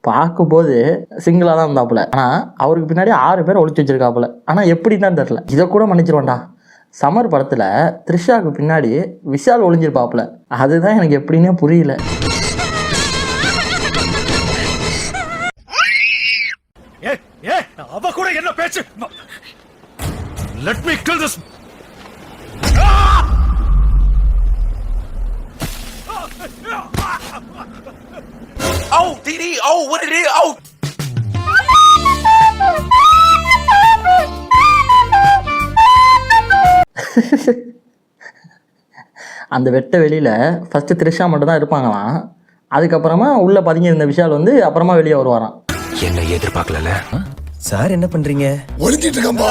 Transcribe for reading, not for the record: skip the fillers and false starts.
பார்க்கும்போது சிங்கிளாக தான் இருந்தாப்புல. ஆனால் அவருக்கு பின்னாடி 6 பேர் ஒழிச்சு வச்சிருக்காப்புல. ஆனால் எப்படி தான் தெரில. இதை கூட மன்னிச்சிருவேன்டா. சமர் படத்தில் த்ரிஷாவுக்கு பின்னாடி விஷால் ஒளிஞ்சிருப்பாப்புல. அதுதான் எனக்கு எப்படின்னே புரியல. அவ கூட என்ன பேச்சு? Let me kill this. Oh, DD. Oh, what it is? Oh. அந்த வெட்ட வெளியில் ஃபஸ்ட்டு த்ரிஷா மட்டும் தான் இருப்பாங்களாம். அதுக்கப்புறமா உள்ளே பதுங்கி இருந்த விஷால் வந்து அப்புறமா வெளியே வருவாராம். என்ன எதிர்பார்க்கல சார். என்ன பண்றீங்க? ஒளிஞ்சிட்டு இருக்கம்பா.